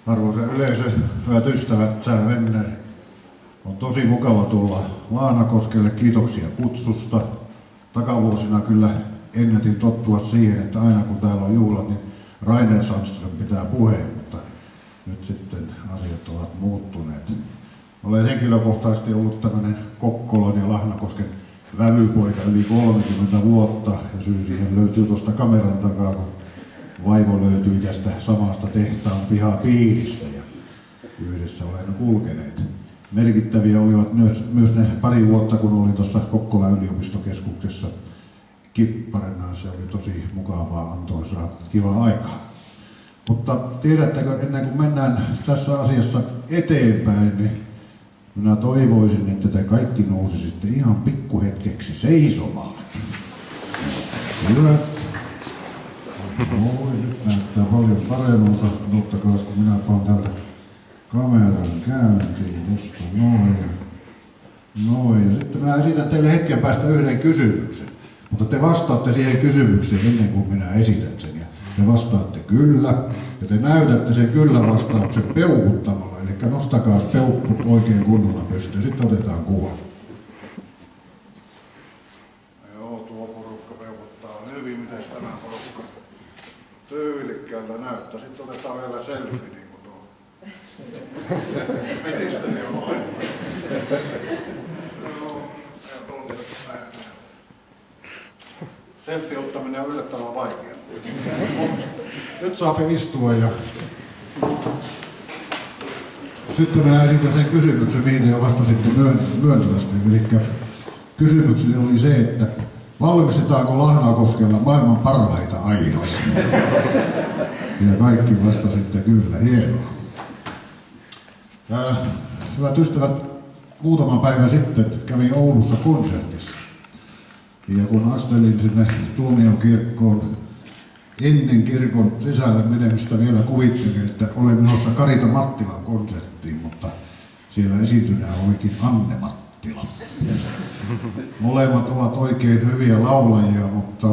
Arvoisa yleisö, hyvät ystävät, Sär Venner. On tosi mukava tulla Lahnakoskelle. Kiitoksia kutsusta. Takavuosina kyllä ennätin tottua siihen, että aina kun täällä on juhlat, niin Rainer Sandström pitää puheen, mutta nyt sitten asiat ovat muuttuneet. Olen henkilökohtaisesti ollut tämmöinen Kokkolan ja Lahnakosken vävypoika yli 30 vuotta, ja syy siihen löytyy tuosta kameran takaa, kun vaimo löytyi tästä samasta tehtaan pihapiiristä ja yhdessä olemme kulkeneet. Merkittäviä olivat myös ne pari vuotta, kun olin tuossa Kokkolan yliopistokeskuksessa kipparina. Se oli tosi mukavaa, antoisaa, kivaa aikaa. Mutta tiedättekö, ennen kuin mennään tässä asiassa eteenpäin, niin minä toivoisin, että te kaikki nousisitte ihan pikkuhetkeksi seisomaan. Hyvä. Nyt näyttää paljon paremmalta, ottakaa kun minä panen täältä kameran käyntiin, tuosta noin. Ja sitten minä esitän teille hetken päästä yhden kysymyksen, mutta te vastaatte siihen kysymykseen ennen kuin minä esitän sen. Ja te vastaatte kyllä, ja te näytätte sen kyllä-vastauksen peukuttamalla, eli nostakaa peukku oikein kunnolla pystyyn, sitten otetaan kuva. Tyylikkäältä näyttää. Sitten otetaan vielä selfie, niin kuin tuo ministeri on ollut. Selfie ottaminen on yllättävän vaikeaa. Nyt saa istua ja sitten minä esitän sen kysymyksen, mihin jo vastasitte myöntävästi. Eli kysymykseni oli se, että valmistetaanko Lahnakoskella maailman parhaita airoja? Ja kaikki vastasitte kyllä, hienoa. Hyvät ystävät, muutama päivä sitten kävin Oulussa konsertissa. Ja kun astelin sinne Tuomiokirkkoon, ennen kirkon sisälle menemistä vielä kuvittelin, että olen menossa Karita Mattilan konserttiin, mutta siellä esiintyneenä olikin Anne Mattila. Molemmat ovat oikein hyviä laulajia, mutta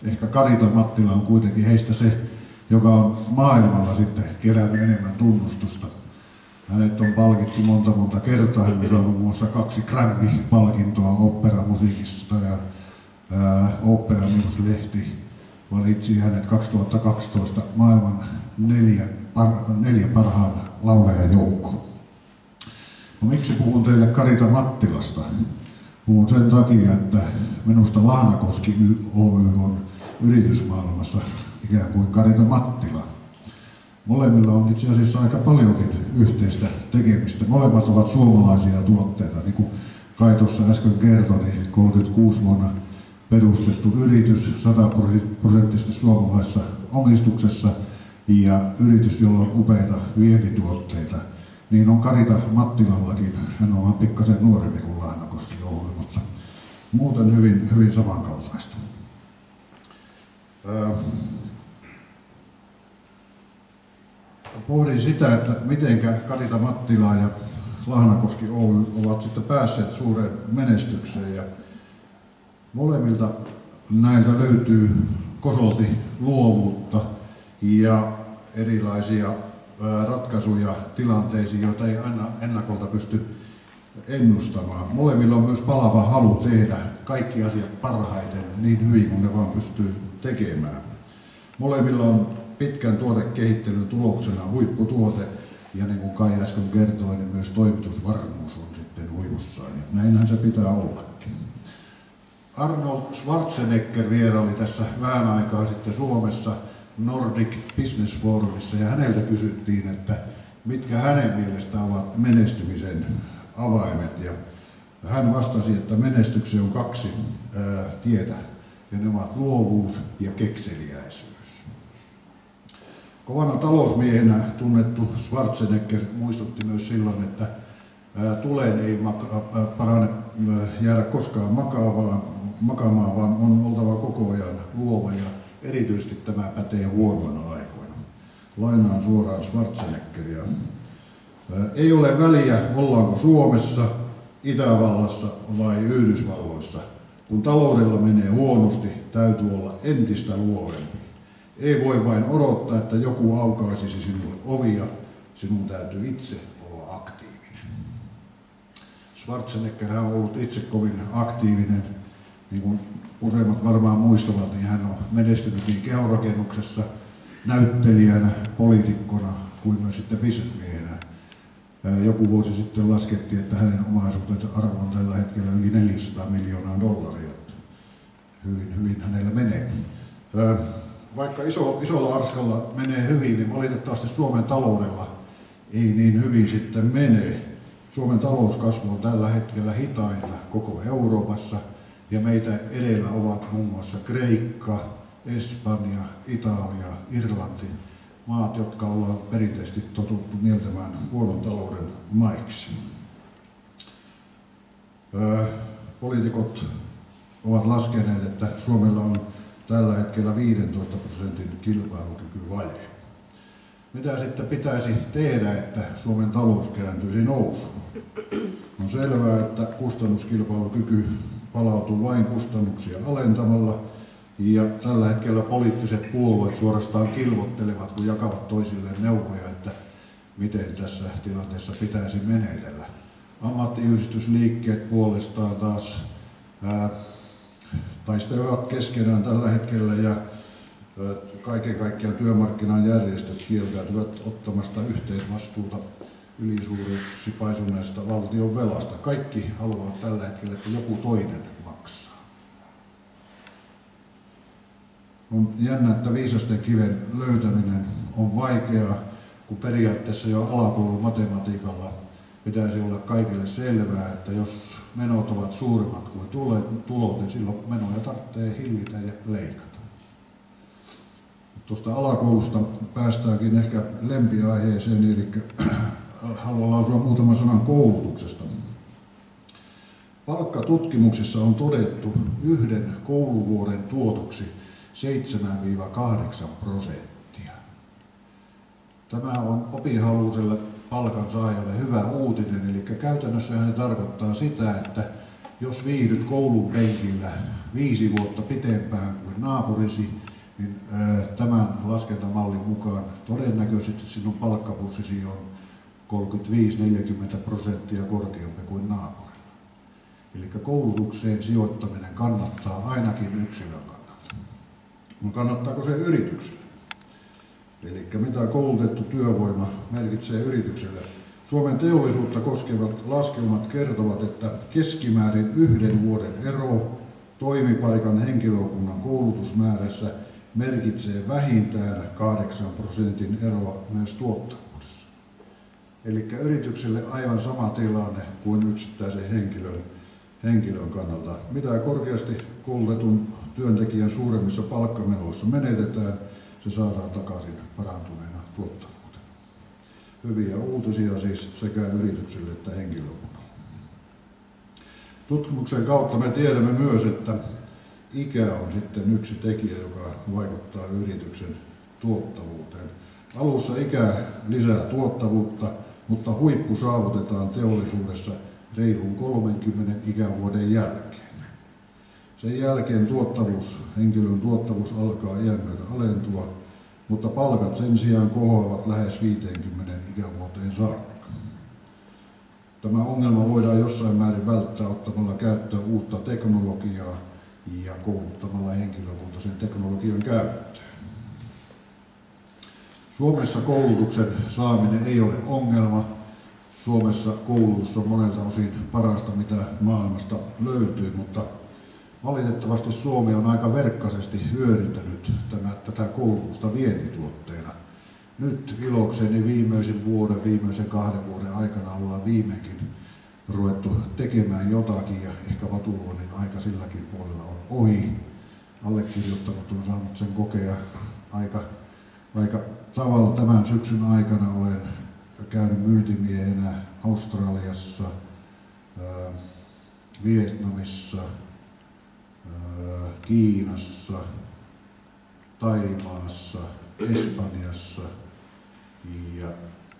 ehkä Karita Mattila on kuitenkin heistä se, joka on maailmalla sitten kerännyt enemmän tunnustusta. Hänet on palkittu monta kertaa. Hän on saanut muun muassa 2 Grammy-palkintoa oopperamusiikista ja Opera News-lehti valitsi hänet 2012 maailman 4 parhaan laulajan joukkoon. No, miksi puhun teille Karita Mattilasta? Puhun sen takia, että minusta Lahnakoski Oy on yritysmaailmassa ikään kuin Karita Mattila. Molemmilla on itse asiassa aika paljonkin yhteistä tekemistä. Molemmat ovat suomalaisia tuotteita, niin kuin Kai tuossa äsken kertoi, niin 36 vuonna perustettu yritys 100% suomalaisessa omistuksessa ja yritys, jolla on upeita vientituotteita. Niin on Karita Mattilallakin. Hän on vaan pikkasen nuorempi kuin Lahnakoski Oy, mutta muuten hyvin samankaltaista. Pohdin sitä, että miten Karita Mattila ja Lahnakoski Oy ovat sitten päässeet suureen menestykseen. Ja molemmilta näiltä löytyy kosolti luovuutta ja erilaisia ratkaisuja tilanteisiin, joita ei aina ennakolta pysty ennustamaan. Molemmilla on myös palava halu tehdä kaikki asiat parhaiten niin hyvin kuin ne vaan pystyy tekemään. Molemmilla on pitkän tuotekehittelyn tuloksena huipputuote ja niin kuin Kai äsken kertoi, niin myös toimitusvarmuus on sitten huipussaan. Ja näinhän se pitää ollakin. Arnold Schwarzenegger vieraili tässä vähän aikaa sitten Suomessa Nordic Business Forumissa ja häneltä kysyttiin, että mitkä hänen mielestään ovat menestymisen avaimet. Ja hän vastasi, että menestykseen on 2 tietä ja ne ovat luovuus ja kekseliäisyys. Kovana talousmiehenä tunnettu Schwarzenegger muistutti myös silloin, että tuleen ei parane jäädä koskaan makaamaan, vaan on oltava koko ajan luova ja erityisesti tämä pätee huonoina aikoina. Lainaan suoraan Schwarzeneggeria. Ei ole väliä, ollaanko Suomessa, Itävallassa vai Yhdysvalloissa. Kun taloudella menee huonosti, täytyy olla entistä luovempi. Ei voi vain odottaa, että joku aukaisisi sinulle ovia, sinun täytyy itse olla aktiivinen. Schwarzenegger on ollut itse kovin aktiivinen, niin kuin useimmat varmaan muistavat, niin hän on menestynyt niin kehorakennuksessa, näyttelijänä, poliitikkona kuin myös sitten bisnesmiehenä. Joku vuosi sitten laskettiin, että hänen omaisuutensa arvo on tällä hetkellä yli $400 miljoonaa. Hyvin hänellä menee. Vaikka isolla arskalla menee hyvin, niin valitettavasti Suomen taloudella ei niin hyvin sitten menee. Suomen talouskasvu on tällä hetkellä hitainta koko Euroopassa ja meitä edellä ovat muun muassa Kreikka, Espanja, Italia, Irlanti, maat, jotka ollaan perinteisesti totuttu mieltämään huonon talouden maiksi. Poliitikot ovat laskeneet, että Suomella on tällä hetkellä 15% kilpailukykyvaje. Mitä sitten pitäisi tehdä, että Suomen talous kääntyisi nousuun? On selvää, että kustannuskilpailukyky palautuu vain kustannuksia alentamalla, ja tällä hetkellä poliittiset puolueet suorastaan kilvottelevat, kun jakavat toisilleen neuvoja, että miten tässä tilanteessa pitäisi menetellä. Ammattiyhdistysliikkeet puolestaan taas taistelevat keskenään tällä hetkellä ja kaiken kaikkiaan työmarkkinajärjestöt kieltäytyvät ottamasta yhteisvastuuta ylisuureksi paisuneesta valtion velasta. Kaikki haluavat tällä hetkellä, että joku toinen maksaa. On jännä, että viisasten kiven löytäminen on vaikeaa, kun periaatteessa jo alakoulun matematiikalla pitäisi olla kaikille selvää, että jos menot ovat suuremmat kuin tulot, niin silloin menoja tarvitsee hillitä ja leikata. Tuosta alakoulusta päästäänkin ehkä lempiaiheeseen, eli haluan lausua muutaman sanan koulutuksesta. Palkkatutkimuksissa on todettu yhden kouluvuoden tuotoksi 7–8%. Tämä on opinhaluiselle palkansaajalle hyvä uutinen, eli käytännössä se tarkoittaa sitä, että jos viihdyt koulun penkillä 5 vuotta pitempään kuin naapurisi, niin tämän laskentamallin mukaan todennäköisesti sinun palkkapussisi on 35–40% korkeampi kuin naapurilla. Eli koulutukseen sijoittaminen kannattaa ainakin yksilön kannalta. Kannattaako se yritykselle? Eli mitä koulutettu työvoima merkitsee yritykselle? Suomen teollisuutta koskevat laskelmat kertovat, että keskimäärin 1 vuoden ero toimipaikan henkilökunnan koulutusmäärässä merkitsee vähintään 8% eroa myös tuottavuudessa. Eli yritykselle aivan sama tilanne kuin yksittäisen henkilön kannalta. Mitä korkeasti koulutetun työntekijän suuremmissa palkkamenoissa menetetään, se saadaan takaisin parantuneena tuottavuutena. Hyviä uutisia siis sekä yrityksille että henkilökunnalle. Tutkimuksen kautta me tiedämme myös, että ikä on sitten yksi tekijä, joka vaikuttaa yrityksen tuottavuuteen. Alussa ikä lisää tuottavuutta, mutta huippu saavutetaan teollisuudessa reilun 30 ikävuoden jälkeen. Sen jälkeen henkilön tuottavuus alkaa iän myötä alentua, mutta palkat sen sijaan kohoavat lähes 50 ikävuoteen saakka. Tämä ongelma voidaan jossain määrin välttää ottamalla käyttöön uutta teknologiaa ja kouluttamalla henkilökunta sen teknologian käyttöön. Suomessa koulutuksen saaminen ei ole ongelma. Suomessa koulutus on monelta osin parasta, mitä maailmasta löytyy, mutta valitettavasti Suomi on aika verkkaisesti hyödyntänyt tätä koulutusta vientituotteena. Nyt ilokseni viimeisen 2 vuoden aikana ollaan viimeinkin ruvettu tekemään jotakin ja ehkä vatuloinnin aika silläkin puolella on ohi. Allekirjoittanut on saanut sen kokea aika tavalla tämän syksyn aikana. Olen käynyt myyntimiehenä Australiassa, Vietnamissa, Kiinassa, Thaimaassa, Espanjassa ja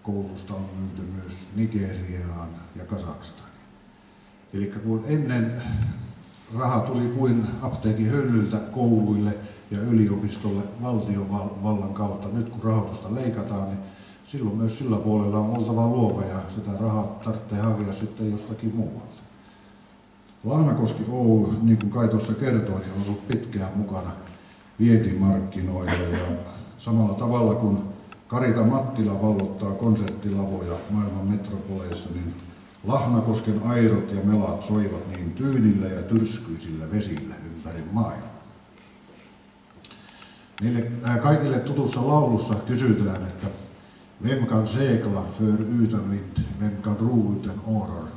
koulusta on myyty myös Nigeriaan ja Kazakstaniin. Eli kun ennen raha tuli kuin apteekin hyllyltä kouluille ja yliopistolle valtiovallan kautta, nyt kun rahoitusta leikataan, niin silloin myös sillä puolella on oltava luova ja sitä rahaa tarvitsee hakea sitten jostakin muualta. Lahnakoski Oy, niin kuin Kai tuossa kertoi, niin on ollut pitkään mukana vientimarkkinoilla ja samalla tavalla kuin Karita Mattila vallottaa konserttilavoja maailman metropoleissa, niin Lahnakosken airot ja melat soivat niin tyynillä ja tyrskyisillä vesillä ympäri maailmaa. Meille kaikille tutussa laulussa kysytään, että vem kan segla för utan vind, vem kan ro utan åror.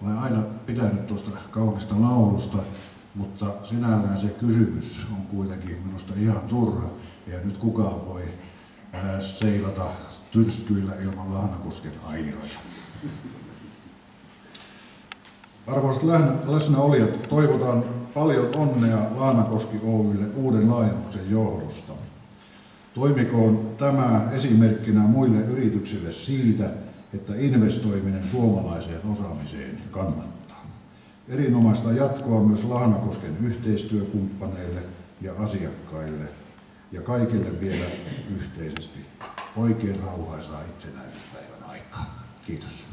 Olen aina pitänyt tuosta kaunista laulusta, mutta sinällään se kysymys on kuitenkin minusta ihan turha. Ja nyt kukaan voi seilata tyrskyillä ilman Lahnakosken airoja. Arvoisat läsnäolijat, toivotan paljon onnea Lahnakoski Oylle uuden laajennuksen johdosta. Toimikoon tämä esimerkkinä muille yrityksille siitä, että investoiminen suomalaiseen osaamiseen kannattaa. Erinomaista jatkoa myös Lahnakosken yhteistyökumppaneille ja asiakkaille ja kaikille vielä yhteisesti oikein rauhaisaa itsenäisyyspäivän aikaa. Kiitos.